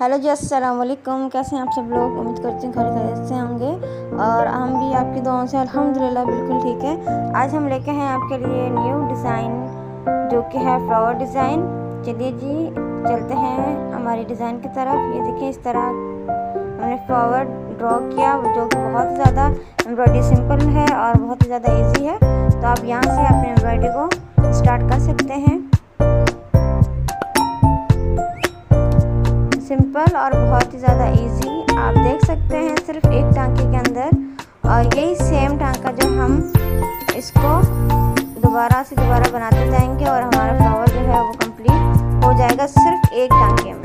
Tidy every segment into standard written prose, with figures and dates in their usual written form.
Hello जी, अस्सलाम वालेकुम। कैसे हैं आप सब लोग? उम्मीद करती हूँ खैरियत से होंगे और हम भी आपकी दुआओं से अल्हम्दुलिल्लाह बिल्कुल ठीक है। आज हम लेके हैं आपके लिए न्यू डिज़ाइन जो कि है फ्लावर डिज़ाइन। चलिए जी चलते हैं हमारी डिज़ाइन की तरफ। ये देखिए इस तरह हमने फ्लावर ड्रॉ किया जो कि बहुत ज़्यादा एम्ब्रॉयडरी सिंपल है और बहुत ही ज़्यादा ईजी है। तो आप यहाँ से अपने एम्ब्रॉयडरी को स्टार्ट कर सकते हैं। सिंपल और बहुत ही ज़्यादा इजी आप देख सकते हैं सिर्फ एक टांके के अंदर। और यही सेम टांका जो हम इसको दोबारा बनाते जाएंगे और हमारा फ्लावर जो है वो कंप्लीट हो जाएगा सिर्फ एक टांके में।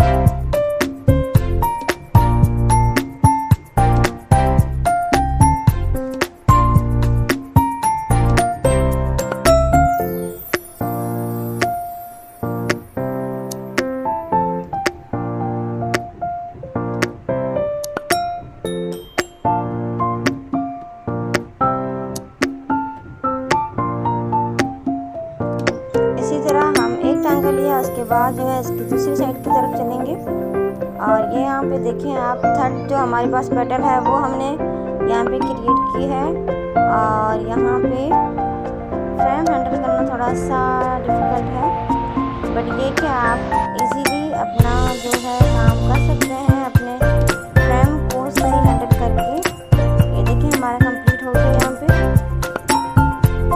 इसी तरह हम एक टांका लिया, उसके बाद जो है इसकी दूसरी साइड की तरफ चलेंगे। और ये यहाँ पे देखें आप थर्ड जो हमारे पास पेटल है वो हमने यहाँ पे क्रिएट की है। और यहाँ पे फ्रेम हैंडल करना थोड़ा सा डिफ़िकल्ट है, बट ये कि आप इजीली अपना जो है काम कर सकते हैं अपने फ्रेम को सही हैंडल करके। ये देखिए हमारा कंप्लीट हो गया यहाँ पे।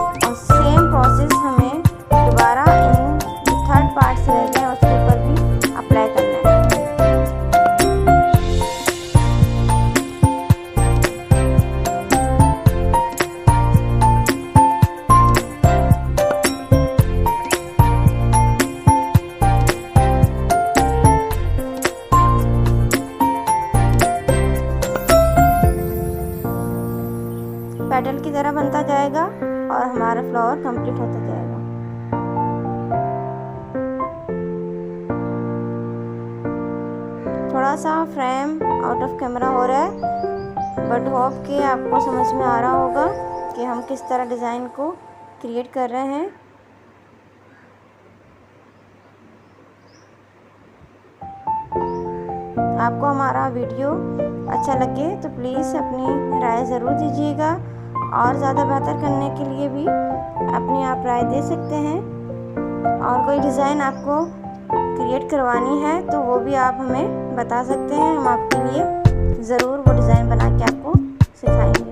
और सेम प्रोसेस हमें दोबारा इन थर्ड पार्ट से रह गए उसके ऊपर भी अप्लाई करना है। पेटल की तरह बनता जाएगा और हमारा फ्लावर कंप्लीट होता जाएगा। थोड़ा सा फ्रेम आउट ऑफ कैमरा हो रहा है, बट होप कि आपको समझ में आ रहा होगा कि हम किस तरह डिज़ाइन को क्रिएट कर रहे हैं। आपको हमारा वीडियो अच्छा लगे तो प्लीज़ अपनी राय ज़रूर दीजिएगा। और ज़्यादा बेहतर करने के लिए भी अपनी आप राय दे सकते हैं। और कोई डिज़ाइन आपको क्रिएट करवानी है तो वो भी आप हमें बता सकते हैं। हम आपके लिए ज़रूर वो डिज़ाइन बना के आपको सिखाएंगे।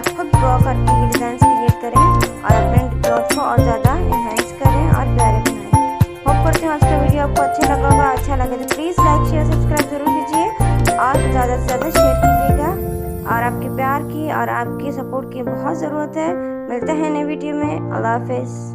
आप खुद ड्रॉ करके ये डिज़ाइन क्रिएट करें और अपने ड्रॉज को और ज़्यादा इन्हेंस करें और प्यारे बनाएं। होप करती हूँ आज का वीडियो आपको अच्छा लगा होगा। अच्छा लगे तो प्लीज़ लाइक शेयर सब्सक्राइब जरूर कीजिए और ज़्यादा से ज़्यादा शेयर कीजिएगा। और आपके प्यार की और आपकी सपोर्ट की बहुत ज़रूरत है। मिलते हैं नई वीडियो में। अल्लाह हाफिज़।